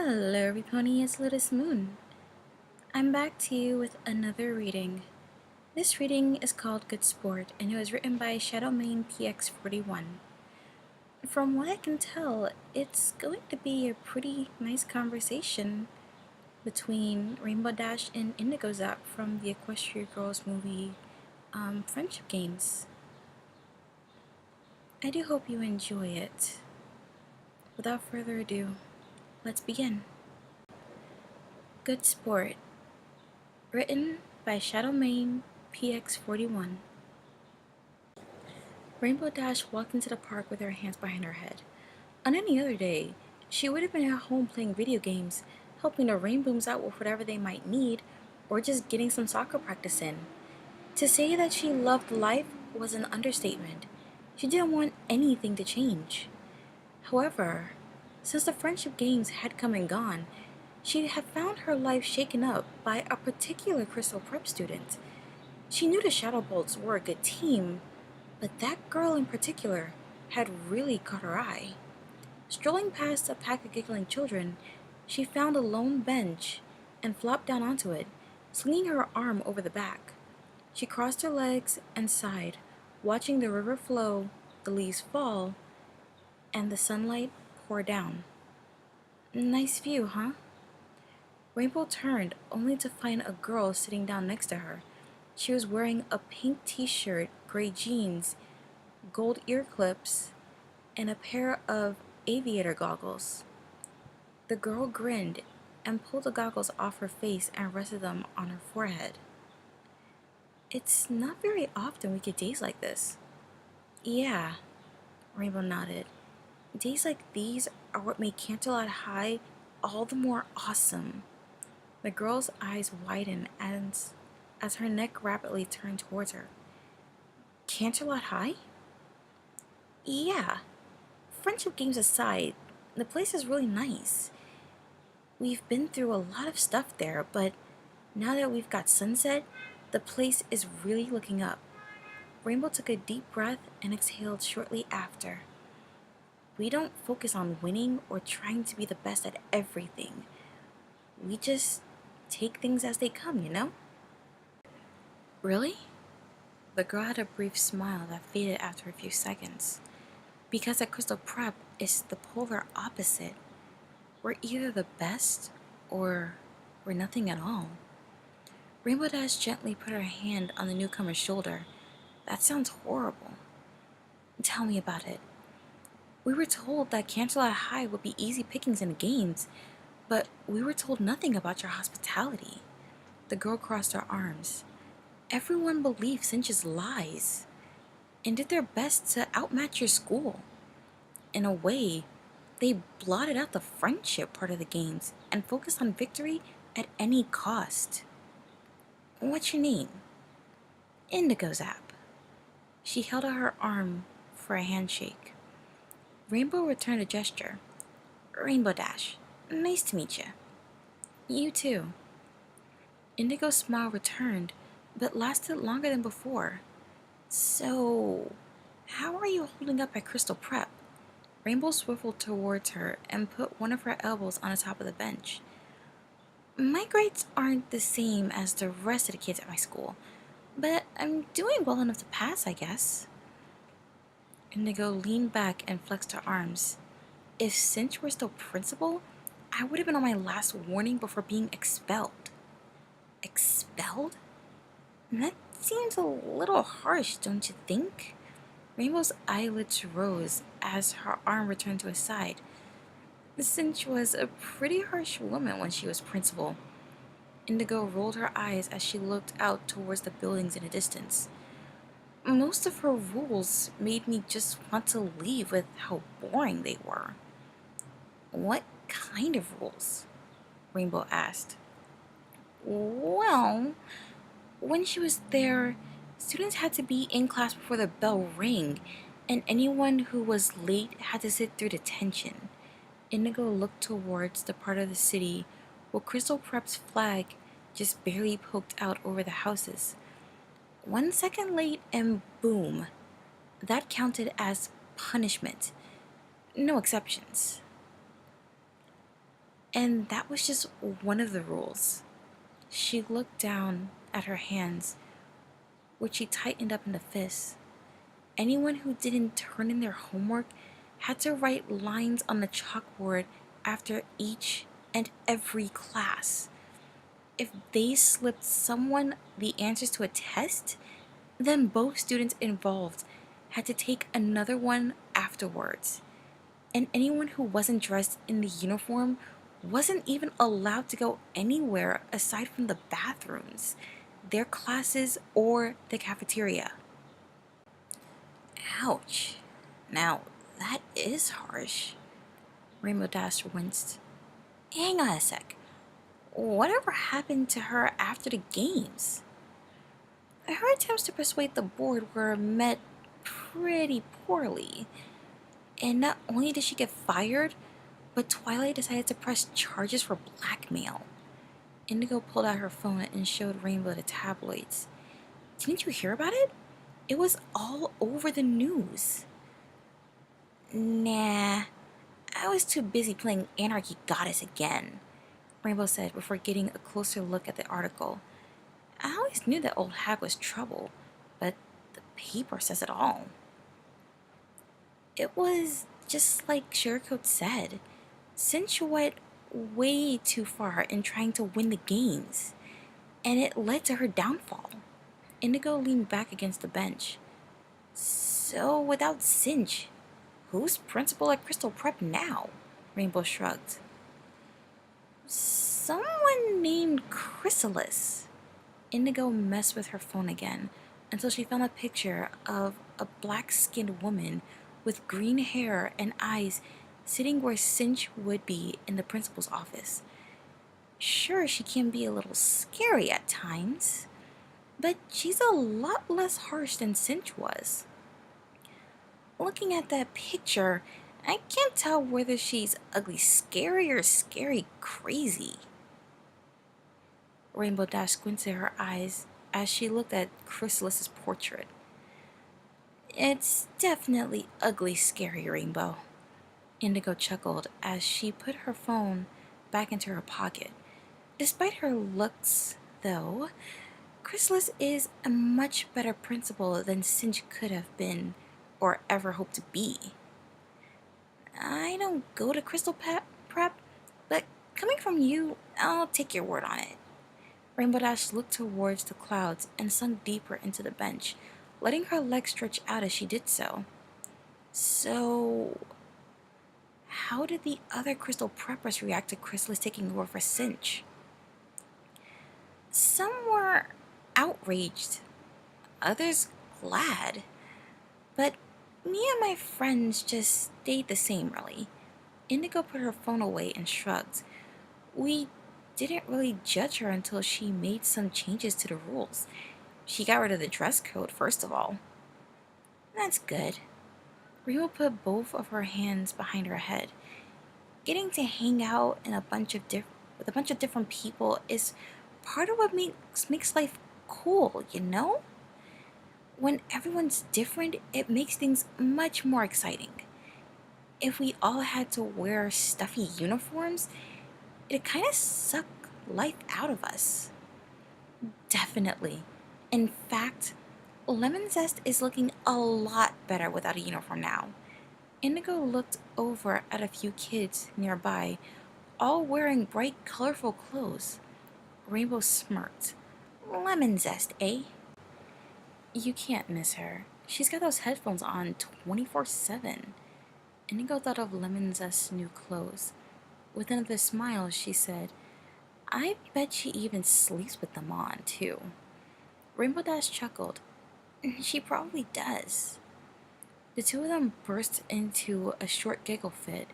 Hello everybody, it's Lotus Moon. I'm back to you with another reading. This reading is called Good Sport and it was written by Shadowmane PX41. From what I can tell, it's going to be a pretty nice conversation between Rainbow Dash and Indigo Zap from the Equestria Girls movie Friendship Games. I do hope you enjoy it. Without further ado, let's begin. Good Sport, written by Shadowmane PX41. Rainbow Dash walked into the park with her hands behind her head. On any other day, she would have been at home playing video games, helping the Rainbooms out with whatever they might need, or just getting some soccer practice in. To say that she loved life was an understatement. She didn't want anything to change. However, since the friendship games had come and gone, she had found her life shaken up by a particular Crystal Prep student. She knew the Shadow Bolts were a good team, but that girl in particular had really caught her eye. Strolling past a pack of giggling children, she found a lone bench and flopped down onto it, slinging her arm over the back. She crossed her legs and sighed, watching the river flow, the leaves fall, and the sunlight pour down. Nice view, huh? Rainbow turned, only to find a girl sitting down next to her. She was wearing a pink t-shirt, gray jeans, gold ear clips, and a pair of aviator goggles. The girl grinned and pulled the goggles off her face and rested them on her forehead. It's not very often we get days like this. Yeah, Rainbow nodded. Days like these are what make Canterlot High all the more awesome. The girl's eyes widened as her neck rapidly turned towards her. Canterlot High? Yeah. Friendship games aside, the place is really nice. We've been through a lot of stuff there, but now that we've got sunset, the place is really looking up. Rainbow took a deep breath and exhaled shortly after. We don't focus on winning or trying to be the best at everything. We just take things as they come, you know? Really? The girl had a brief smile that faded after a few seconds. Because at Crystal Prep is the polar opposite. We're either the best or we're nothing at all. Rainbow Dash gently put her hand on the newcomer's shoulder. That sounds horrible. Tell me about it. We were told that Canterlot High would be easy pickings in the games, but we were told nothing about your hospitality. The girl crossed her arms. Everyone believed Cinch's lies and did their best to outmatch your school. In a way, they blotted out the friendship part of the games and focused on victory at any cost. What's your name? Indigo Zap. She held out her arm for a handshake. Rainbow returned a gesture. Rainbow Dash. Nice to meet you. You too. Indigo's smile returned, but lasted longer than before. So, how are you holding up at Crystal Prep? Rainbow swiveled towards her and put one of her elbows on the top of the bench. My grades aren't the same as the rest of the kids at my school, but I'm doing well enough to pass, I guess. Indigo leaned back and flexed her arms. If Cinch were still principal, I would have been on my last warning before being expelled. Expelled? That seems a little harsh, don't you think? Rainbow's eyelids rose as her arm returned to his side. Cinch was a pretty harsh woman when she was principal. Indigo rolled her eyes as she looked out towards the buildings in the distance. Most of her rules made me just want to leave with how boring they were. What kind of rules? Rainbow asked. Well, when she was there, students had to be in class before the bell rang, and anyone who was late had to sit through detention. Indigo looked towards the part of the city where Crystal Prep's flag just barely poked out over the houses. 1 second late and boom. That counted as punishment. No exceptions. And that was just one of the rules. She looked down at her hands, which she tightened up into fists. Anyone who didn't turn in their homework had to write lines on the chalkboard after each and every class. If they slipped someone the answers to a test, then both students involved had to take another one afterwards. And anyone who wasn't dressed in the uniform wasn't even allowed to go anywhere aside from the bathrooms, their classes, or the cafeteria. Ouch. Now, that is harsh. Rainbow Dash winced. Hang on a sec. Whatever happened to her after the games? Her attempts to persuade the board were met pretty poorly. And not only did she get fired, but Twilight decided to press charges for blackmail. Indigo pulled out her phone and showed Rainbow the tabloids. Didn't you hear about it? It was all over the news. Nah, I was too busy playing Anarchy Goddess again, Rainbow said before getting a closer look at the article. I always knew that old hag was trouble, but the paper says it all. It was just like Sugarcoat said. Cinch went way too far in trying to win the games, and it led to her downfall. Indigo leaned back against the bench. So without Cinch, who's principal at Crystal Prep now? Rainbow shrugged. Someone named Chrysalis. Indigo messed with her phone again until she found a picture of a black-skinned woman with green hair and eyes sitting where Cinch would be in the principal's office. Sure, she can be a little scary at times, but she's a lot less harsh than Cinch was. Looking at that picture, I can't tell whether she's ugly scary or scary crazy. Rainbow Dash squinted her eyes as she looked at Chrysalis's portrait. It's definitely ugly scary, Rainbow. Indigo chuckled as she put her phone back into her pocket. Despite her looks, though, Chrysalis is a much better principal than Cinch could have been or ever hoped to be. I don't go to Crystal Prep, but coming from you, I'll take your word on it. Rainbow Dash looked towards the clouds and sunk deeper into the bench, letting her legs stretch out as she did so. So, how did the other Crystal Preppers react to Chrysalis taking over for Cinch? Some were outraged, others glad, but me and my friends just stayed the same, really. Indigo put her phone away and shrugged. We didn't really judge her until she made some changes to the rules. She got rid of the dress code, first of all. That's good. Rainbow put both of her hands behind her head. Getting to hang out in with a bunch of different people is part of what makes life cool, you know? When everyone's different, it makes things much more exciting. If we all had to wear stuffy uniforms, it'd kind of suck life out of us. Definitely. In fact, Lemon Zest is looking a lot better without a uniform now. Indigo looked over at a few kids nearby, all wearing bright, colorful clothes. Rainbow smirked. Lemon Zest, eh? You can't miss her. She's got those headphones on 24/7. Indigo thought of Lemon Zest's new clothes. With another smile, she said, I bet she even sleeps with them on, too. Rainbow Dash chuckled. She probably does. The two of them burst into a short giggle fit.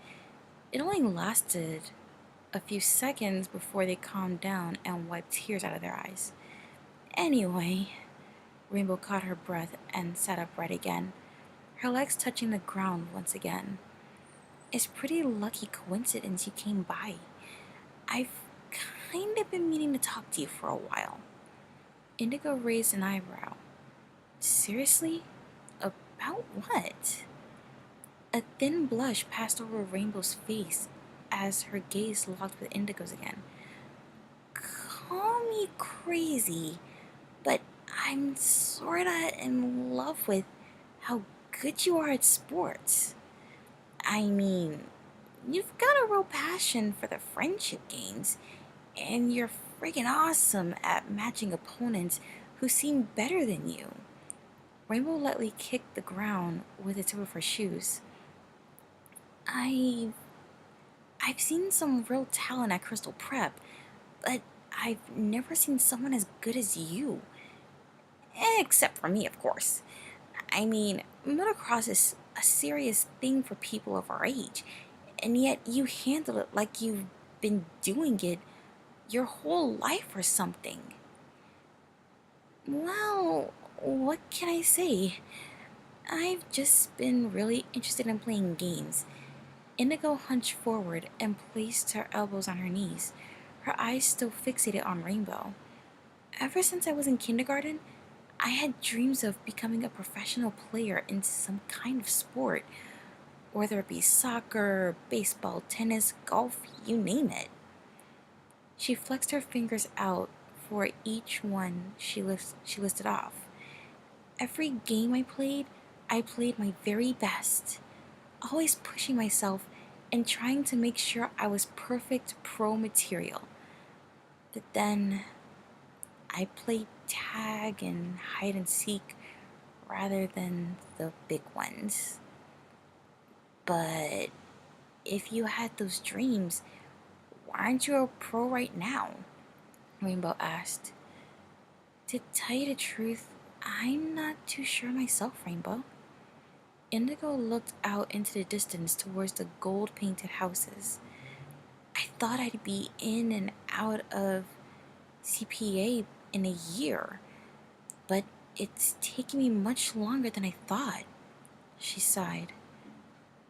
It only lasted a few seconds before they calmed down and wiped tears out of their eyes. Anyway, Rainbow caught her breath and sat upright again, her legs touching the ground once again. It's pretty lucky coincidence you came by. I've kind of been meaning to talk to you for a while. Indigo raised an eyebrow. Seriously? About what? A thin blush passed over Rainbow's face as her gaze locked with Indigo's again. Call me crazy, but I'm sorta in love with how good you are at sports. I mean, you've got a real passion for the friendship games, and you're friggin' awesome at matching opponents who seem better than you. Rainbow lightly kicked the ground with the tip of her shoes. I've seen some real talent at Crystal Prep, but I've never seen someone as good as you. Except for me, of course. I mean, motocross is a serious thing for people of our age, and yet you handle it like you've been doing it your whole life or something. Well, what can I say? I've just been really interested in playing games. Indigo hunched forward and placed her elbows on her knees, her eyes still fixated on Rainbow. Ever since I was in kindergarten, I had dreams of becoming a professional player in some kind of sport, whether it be soccer, baseball, tennis, golf, you name it. She flexed her fingers out for each one she listed off. Every game I played my very best, always pushing myself and trying to make sure I was perfect pro material. But then I played tag and hide and seek rather than the big ones. But if you had those dreams, why aren't you a pro right now? Rainbow asked. To tell you the truth, I'm not too sure myself, Rainbow. Indigo looked out into the distance towards the gold-painted houses. I thought I'd be in and out of CPA in a year, but it's taking me much longer than I thought, she sighed.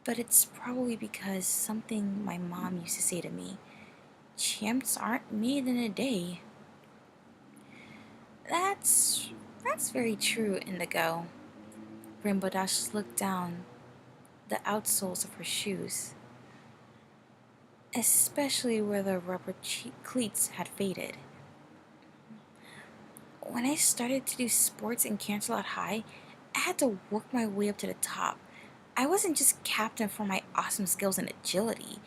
But it's probably because something my mom used to say to me. Champs aren't made in a day. That's very true, Indigo. Rainbow Dash looked down the outsoles of her shoes, especially where the rubber cleats had faded. When I started to do sports in Canterlot High, I had to work my way up to the top. I wasn't just captain for my awesome skills and agility.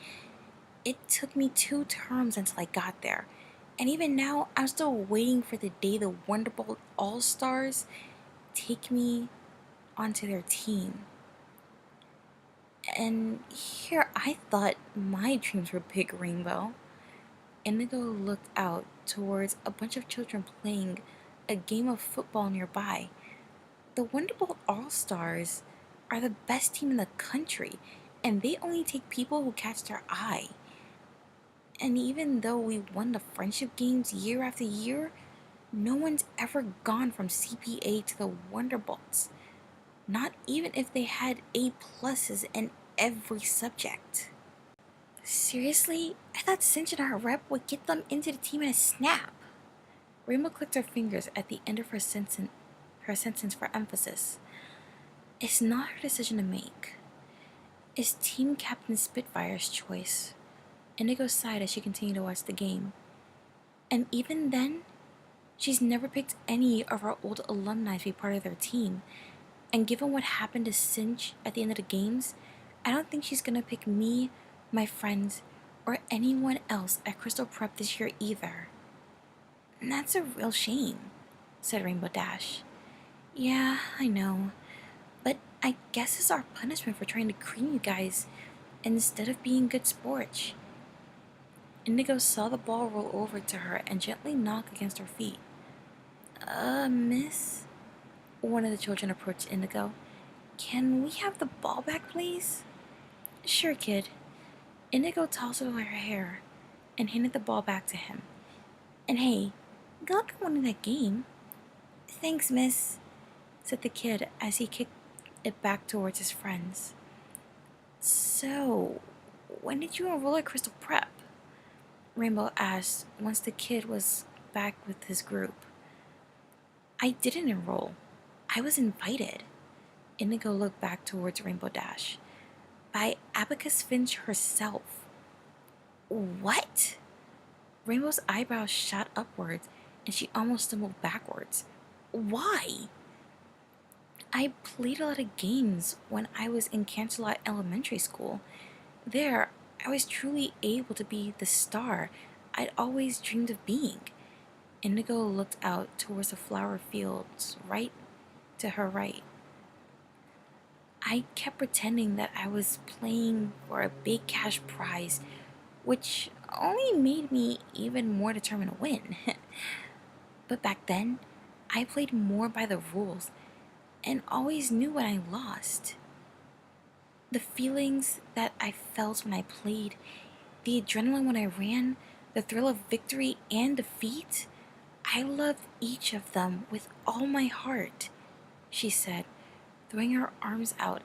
It took me 2 terms until I got there. And even now, I'm still waiting for the day the Wonderbolt All-Stars take me onto their team. And here I thought my dreams were big, Rainbow. Indigo looked out towards a bunch of children playing a game of football nearby. The Wonderbolt All-Stars are the best team in the country, and they only take people who catch their eye. And even though we won the friendship games year after year, no one's ever gone from CPA to the Wonderbolts. Not even if they had A+s in every subject. Seriously? I thought cinching our rep would get them into the team in a snap. Rainbow clicked her fingers at the end of her sentence for emphasis. It's not her decision to make. It's Team Captain Spitfire's choice. Indigo sighed as she continued to watch the game. And even then, she's never picked any of our old alumni to be part of their team. And given what happened to Cinch at the end of the games, I don't think she's gonna pick me, my friends, or anyone else at Crystal Prep this year either. And that's a real shame, said Rainbow Dash. Yeah, I know. But I guess it's our punishment for trying to cream you guys instead of being good sports. Indigo saw the ball roll over to her and gently knock against her feet. Miss? One of the children approached Indigo. Can we have the ball back, please? Sure, kid. Indigo tousled away her hair and handed the ball back to him. And hey, good luck on winning that game. Thanks, miss, said the kid as he kicked it back towards his friends. So, when did you enroll at Crystal Prep? Rainbow asked once the kid was back with his group. I didn't enroll. I was invited. Indigo looked back towards Rainbow Dash. By Abacus Finch herself. What? Rainbow's eyebrows shot upwards and she almost stumbled backwards. Why? I played a lot of games when I was in Canterlot Elementary School. There, I was truly able to be the star I'd always dreamed of being. Indigo looked out towards the flower fields right to her right. I kept pretending that I was playing for a big cash prize, which only made me even more determined to win. But back then, I played more by the rules and always knew when I lost. The feelings that I felt when I played, the adrenaline when I ran, the thrill of victory and defeat, I loved each of them with all my heart, she said, throwing her arms out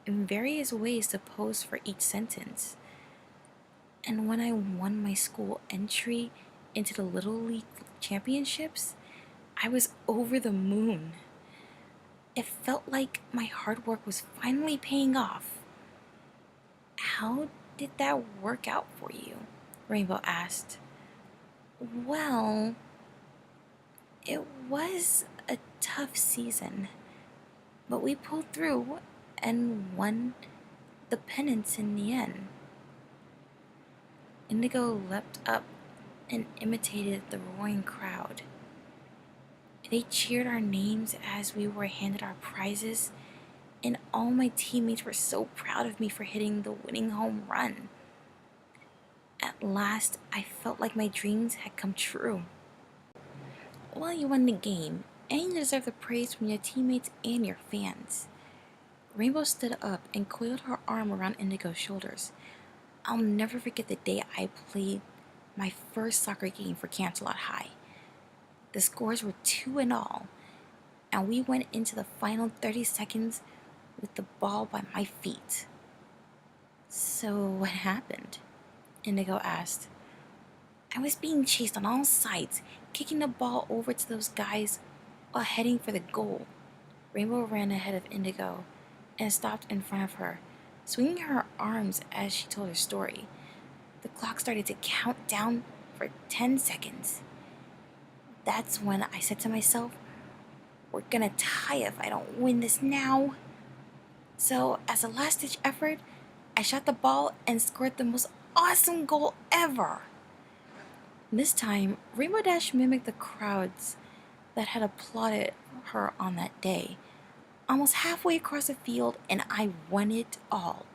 in various ways to pose for each sentence. And when I won my school entry into the Little League Championships, I was over the moon. It felt like my hard work was finally paying off. How did that work out for you? Rainbow asked. Well, it was a tough season, but we pulled through and won the pennants in the end. Indigo leapt up and imitated the roaring crowd. They cheered our names as we were handed our prizes, and all my teammates were so proud of me for hitting the winning home run. At last, I felt like my dreams had come true. Well, you won the game, and you deserve the praise from your teammates and your fans. Rainbow stood up and coiled her arm around Indigo's shoulders. I'll never forget the day I played my first soccer game for Canterlot High. The scores were 2-all, and we went into the final 30 seconds with the ball by my feet. So what happened? Indigo asked. I was being chased on all sides, kicking the ball over to those guys while heading for the goal. Rainbow ran ahead of Indigo and stopped in front of her, swinging her arms as she told her story. The clock started to count down for 10 seconds. That's when I said to myself, we're gonna tie if I don't win this now. So, as a last-ditch effort, I shot the ball and scored the most awesome goal ever. This time, Rainbow Dash mimicked the crowds that had applauded her on that day. Almost halfway across the field, and I won it all,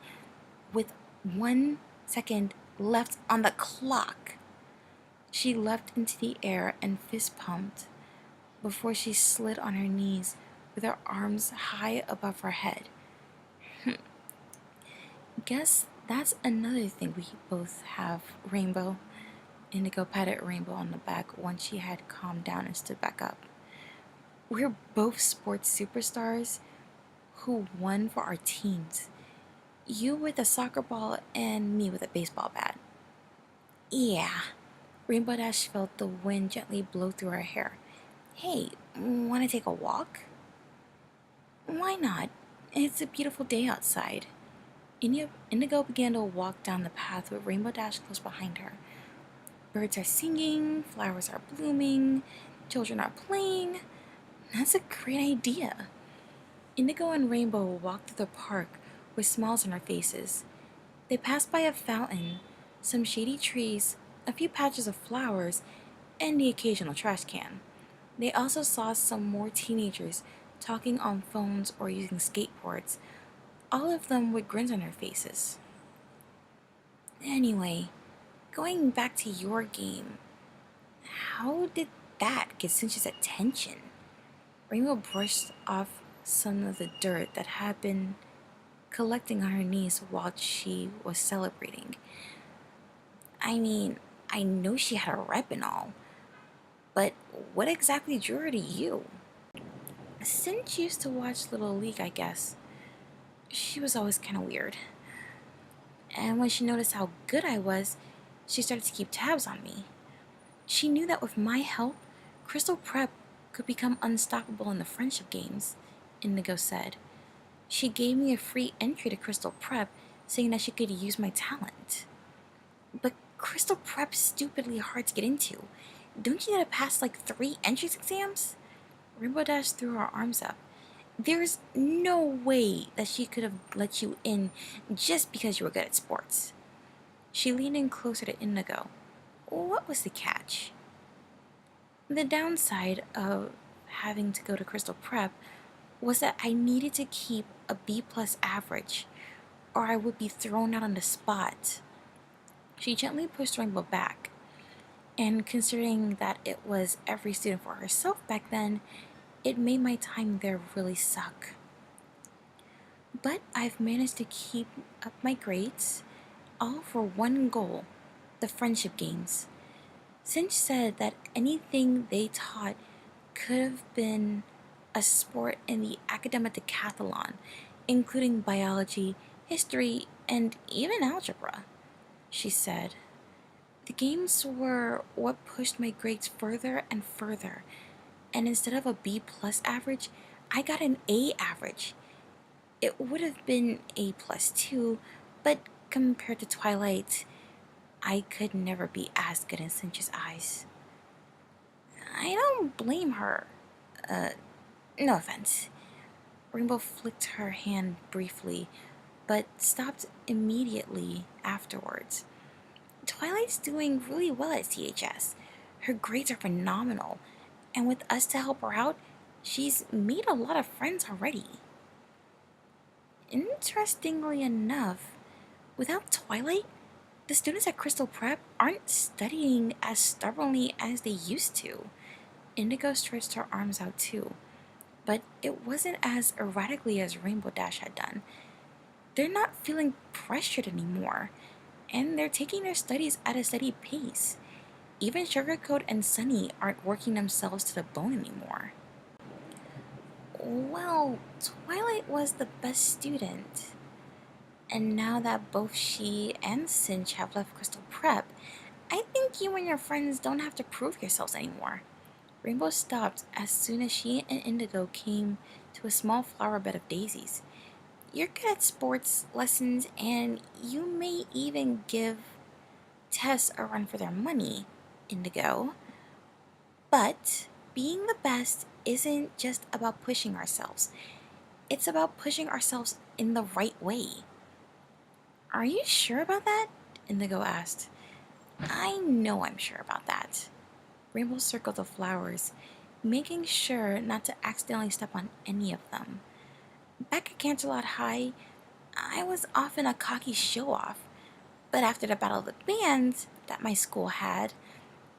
with 1 second left on the clock. She leapt into the air and fist pumped before she slid on her knees with her arms high above her head. Guess that's another thing we both have, Rainbow. Indigo patted Rainbow on the back once she had calmed down and stood back up. We're both sports superstars who won for our teams. You with a soccer ball and me with a baseball bat. Yeah. Rainbow Dash felt the wind gently blow through her hair. Hey, wanna take a walk? Why not? It's a beautiful day outside. Indigo began to walk down the path with Rainbow Dash close behind her. Birds are singing, flowers are blooming, children are playing. That's a great idea. Indigo and Rainbow walked through the park with smiles on their faces. They passed by a fountain, some shady trees, a few patches of flowers, and the occasional trash can. They also saw some more teenagers talking on phones or using skateboards, all of them with grins on their faces. Anyway, going back to your game, how did that get Cinch's attention? Rainbow brushed off some of the dirt that had been collecting on her knees while she was celebrating. I mean, I know she had a rep and all, but what exactly drew her to you? Cinch used to watch Little League, I guess. She was always kind of weird. And when she noticed how good I was, she started to keep tabs on me. She knew that with my help, Crystal Prep could become unstoppable in the friendship games, Indigo said. She gave me a free entry to Crystal Prep, saying that she could use my talent. But Crystal Prep's stupidly hard to get into. Don't you gotta pass like 3 entrance exams? Rainbow Dash threw her arms up. There's no way that she could have let you in just because you were good at sports. She leaned in closer to Indigo. What was the catch? The downside of having to go to Crystal Prep was that I needed to keep a B plus average, or I would be thrown out on the spot. She gently pushed Rainbow back, and considering that it was every student for herself back then, it made my time there really suck. But I've managed to keep up my grades, all for one goal, the friendship games. Cinch said that anything they taught could have been a sport in the academic decathlon, including biology, history, and even algebra. She said, the games were what pushed my grades further and further, and instead of a B plus average, I got an A average. It would have been A plus too, but compared to Twilight, I could never be as good in Cinch's eyes. I don't blame her. No offense. Rainbow flicked her hand briefly, but stopped immediately afterwards. Twilight's doing really well at CHS. Her grades are phenomenal, and with us to help her out, she's made a lot of friends already. Interestingly enough, without Twilight, the students at Crystal Prep aren't studying as stubbornly as they used to. Indigo stretched her arms out too, but it wasn't as erratically as Rainbow Dash had done. They're not feeling pressured anymore, and they're taking their studies at a steady pace. Even Sugarcoat and Sunny aren't working themselves to the bone anymore. Well, Twilight was the best student. And now that both she and Cinch have left Crystal Prep, I think you and your friends don't have to prove yourselves anymore. Rainbow stopped as soon as she and Indigo came to a small flower bed of daisies. You're good at sports lessons, and you may even give tests a run for their money, Indigo. But being the best isn't just about pushing ourselves. It's about pushing ourselves in the right way. Are you sure about that? Indigo asked. I know I'm sure about that. Rainbow circled the flowers, making sure not to accidentally step on any of them. Back at Canterlot High, I was often a cocky show-off, but after the Battle of the Bands that my school had,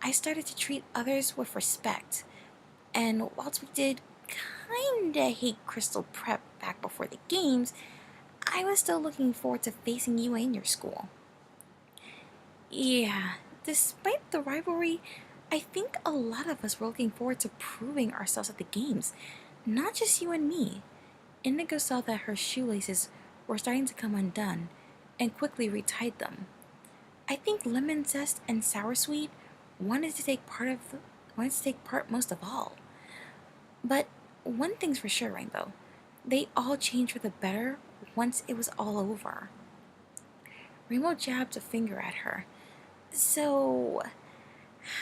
I started to treat others with respect. And whilst we did kinda hate Crystal Prep back before the games, I was still looking forward to facing you and your school. Yeah, despite the rivalry, I think a lot of us were looking forward to proving ourselves at the games, not just you and me. Indigo saw that her shoelaces were starting to come undone and quickly retied them. I think Lemon Zest and Sour Sweet wanted to take part most of all. But one thing's for sure, Rainbow. They all changed for the better once it was all over. Rainbow jabbed a finger at her. So,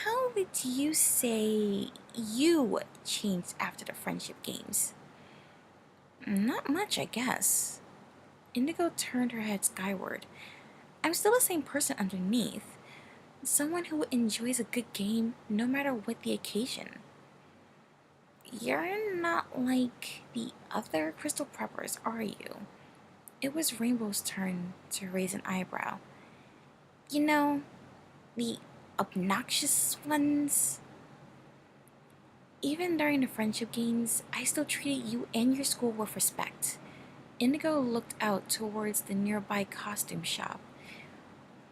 how would you say you changed after the friendship games? Not much, I guess. Indigo turned her head skyward. I'm still the same person underneath. Someone who enjoys a good game no matter what the occasion. You're not like the other Crystal Preppers, are you? It was Rainbow's turn to raise an eyebrow. You know, the obnoxious ones? Even during the friendship games, I still treated you and your school with respect. Indigo looked out towards the nearby costume shop.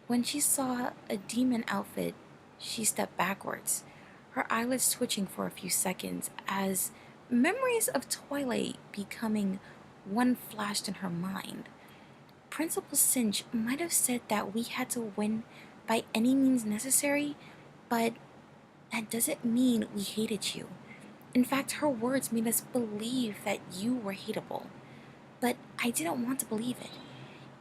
When she saw a demon outfit, she stepped backwards, her eyelids twitching for a few seconds as memories of Twilight becoming one flashed in her mind. Principal Cinch might have said that we had to win by any means necessary, but that doesn't mean we hated you. In fact, her words made us believe that you were hateable. But I didn't want to believe it.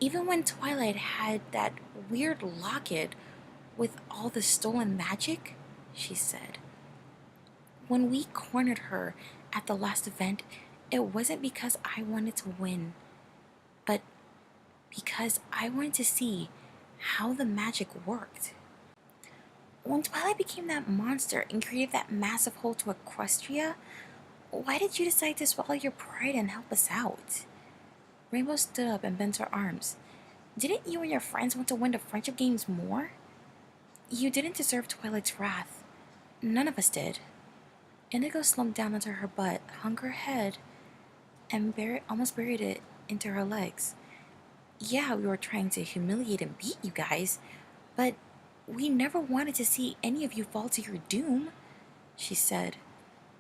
Even when Twilight had that weird locket with all the stolen magic? She said. When we cornered her at the last event, it wasn't because I wanted to win, but because I wanted to see how the magic worked. When Twilight became that monster and created that massive hole to Equestria, why did you decide to swallow your pride and help us out? Rainbow stood up and bent her arms. Didn't you and your friends want to win the friendship games more? You didn't deserve Twilight's wrath. None of us did. Indigo slumped down onto her butt, hung her head, and almost buried it into her legs. Yeah, we were trying to humiliate and beat you guys, but we never wanted to see any of you fall to your doom, she said.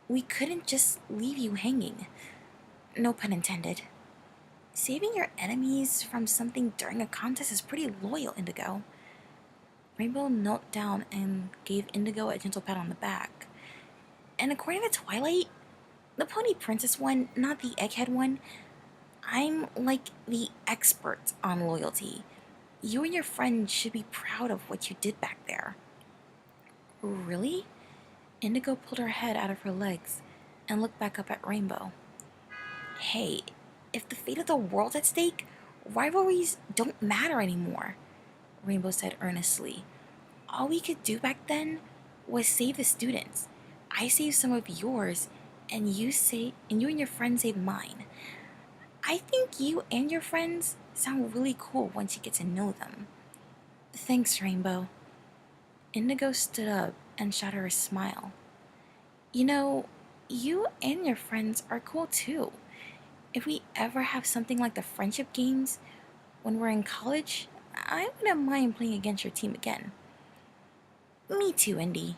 We couldn't just leave you hanging. No pun intended. Saving your enemies from something during a contest is pretty loyal, Indigo. Rainbow knelt down and gave Indigo a gentle pat on the back. And according to Twilight, the Pony Princess one, not the Egghead one, I'm like the expert on loyalty. You and your friend should be proud of what you did back there. Really? Indigo pulled her head out of her legs and looked back up at Rainbow. Hey, if the fate of the world's at stake, rivalries don't matter anymore, Rainbow said earnestly. All we could do back then was save the students. I saved some of yours, and you and your friends saved mine. I think you and your friends sound really cool once you get to know them. Thanks, Rainbow. Indigo stood up and shot her a smile. You know, you and your friends are cool too. If we ever have something like the friendship games when we're in college, I wouldn't mind playing against your team again. Me too, Indy.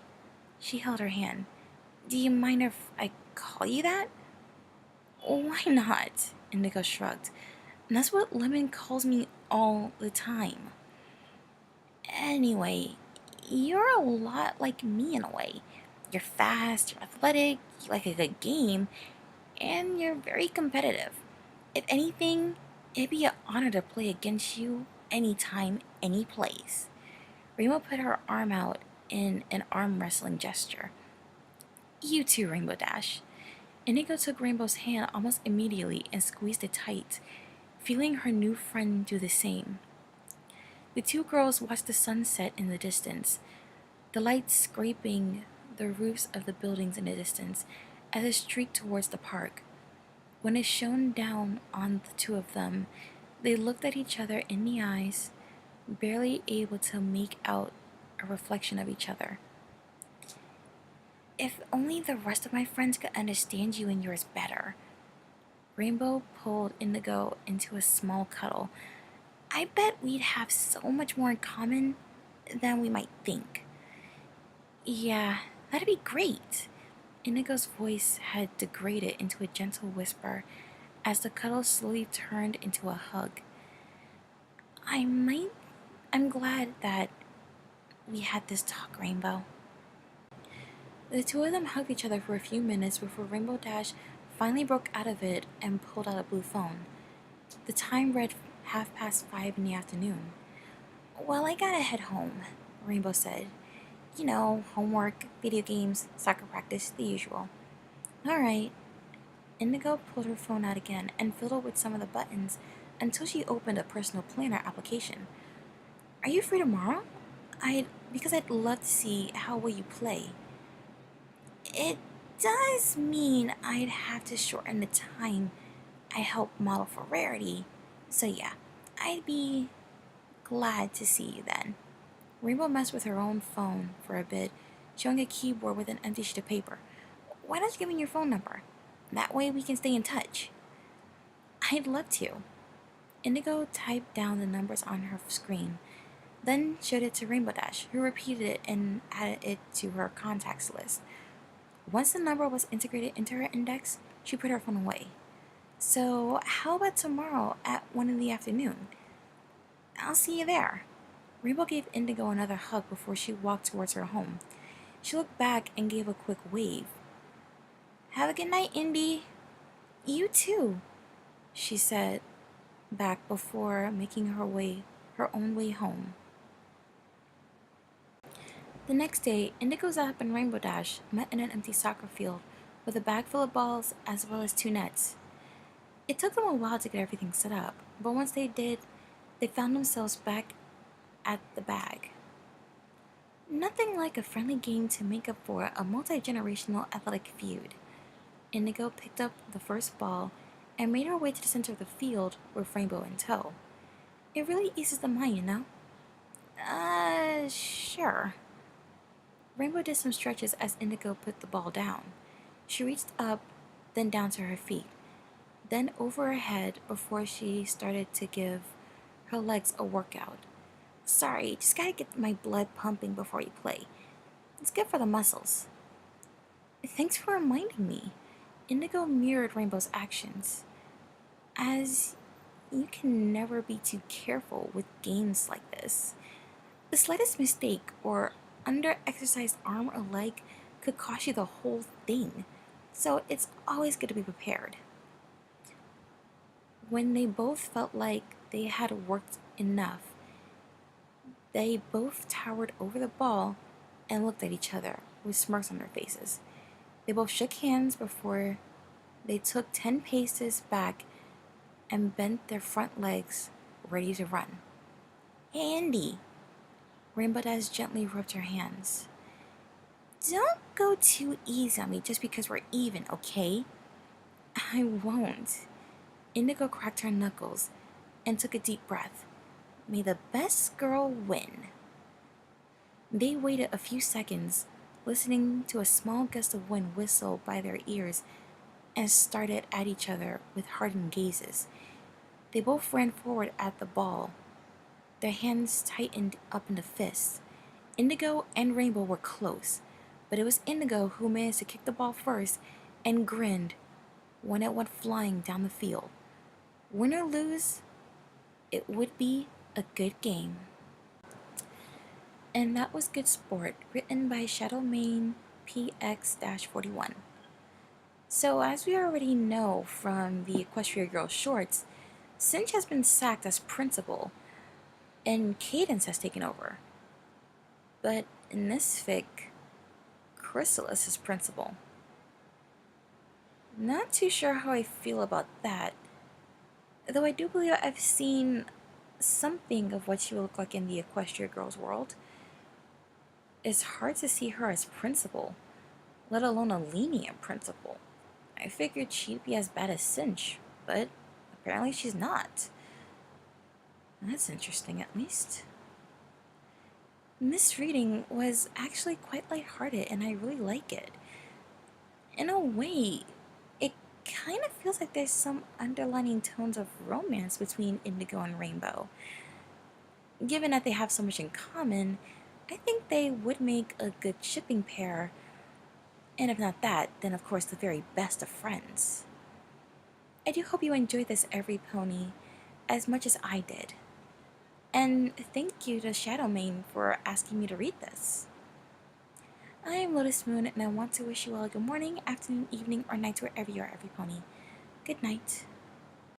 She held her hand. Do you mind if I call you that? Why not? Indigo shrugged. That's what Lemon calls me all the time. Anyway, you're a lot like me in a way. You're fast, you're athletic, you like a good game, and you're very competitive. If anything, it'd be an honor to play against you anytime, any place. Rainbow put her arm out in an arm wrestling gesture. You too, Rainbow Dash. Indigo took Rainbow's hand almost immediately and squeezed it tight, feeling her new friend do the same. The two girls watched the sun set in the distance, the lights scraping the roofs of the buildings in the distance as it streaked towards the park. When it shone down on the two of them, they looked at each other in the eyes, barely able to make out a reflection of each other. If only the rest of my friends could understand you and yours better. Rainbow pulled Indigo into a small cuddle. I bet we'd have so much more in common than we might think. Yeah, that'd be great. Indigo's voice had degraded into a gentle whisper as the cuddle slowly turned into a hug. I'm glad that we had this talk, Rainbow. The two of them hugged each other for a few minutes before Rainbow Dash finally broke out of it and pulled out a blue phone. The time read 5:30 in the afternoon. Well, I gotta head home, Rainbow said. You know, homework, video games, soccer practice, the usual. Alright. Indigo pulled her phone out again and fiddled with some of the buttons until she opened a personal planner application. Are you free tomorrow? Because I'd love to see how well you play. It does mean I'd have to shorten the time I help model for Rarity. So yeah, I'd be glad to see you then. Rainbow messed with her own phone for a bit, showing a keyboard with an empty sheet of paper. Why don't you give me your phone number? That way we can stay in touch. I'd love to. Indigo typed down the numbers on her screen, then showed it to Rainbow Dash, who repeated it and added it to her contacts list. Once the number was integrated into her index, she put her phone away. So, how about tomorrow at 1 in the afternoon? I'll see you there. Rainbow gave Indigo another hug before she walked towards her home. She looked back and gave a quick wave. Have a good night, Indy. You too, she said back before making her own way home. The next day, Indigo Zap and Rainbow Dash met in an empty soccer field with a bag full of balls as well as 2 nets. It took them a while to get everything set up, but once they did, they found themselves back at the bag. Nothing like a friendly game to make up for a multi-generational athletic feud. Indigo picked up the first ball and made her way to the center of the field with Rainbow in tow. It really eases the mind, you know? Sure. Rainbow did some stretches as Indigo put the ball down. She reached up, then down to her feet, then over her head before she started to give her legs a workout. Sorry, just gotta get my blood pumping before you play. It's good for the muscles. Thanks for reminding me. Indigo mirrored Rainbow's actions. As you can never be too careful with games like this. The slightest mistake or under-exercised arm or leg could cost you the whole thing, so it's always good to be prepared. When they both felt like they had worked enough, they both towered over the ball and looked at each other with smirks on their faces. They both shook hands before they took 10 paces back and bent their front legs, ready to run. Hey, Andy. Rainbow Dash gently rubbed her hands. Don't go too easy on me just because we're even, okay? I won't. Indigo cracked her knuckles and took a deep breath. May the best girl win. They waited a few seconds, listening to a small gust of wind whistle by their ears, and started at each other with hardened gazes. They both ran forward at the ball. Their hands tightened up into fists. Indigo and Rainbow were close, but it was Indigo who managed to kick the ball first and grinned when it went flying down the field. Win or lose, it would be a good game. And that was Good Sport, written by Shadowmane PX-41. So as we already know from the Equestria Girls shorts, Cinch has been sacked as principal, and Cadence has taken over. But in this fic, Chrysalis is principal. Not too sure how I feel about that, though I do believe I've seen something of what she will look like in the Equestria Girls world. It's hard to see her as principal, let alone a lenient principal. I figured she'd be as bad as Cinch, but apparently she's not. That's interesting, at least. This reading was actually quite lighthearted, and I really like it. In a way, it kind of feels like there's some underlining tones of romance between Indigo and Rainbow. Given that they have so much in common, I think they would make a good shipping pair, and if not that, then of course the very best of friends. I do hope you enjoyed this Every Pony as much as I did. And thank you to Shadowmane for asking me to read this. I am Lotus Moon, and I want to wish you all a good morning, afternoon, evening, or night wherever you are, Every Pony. Good night.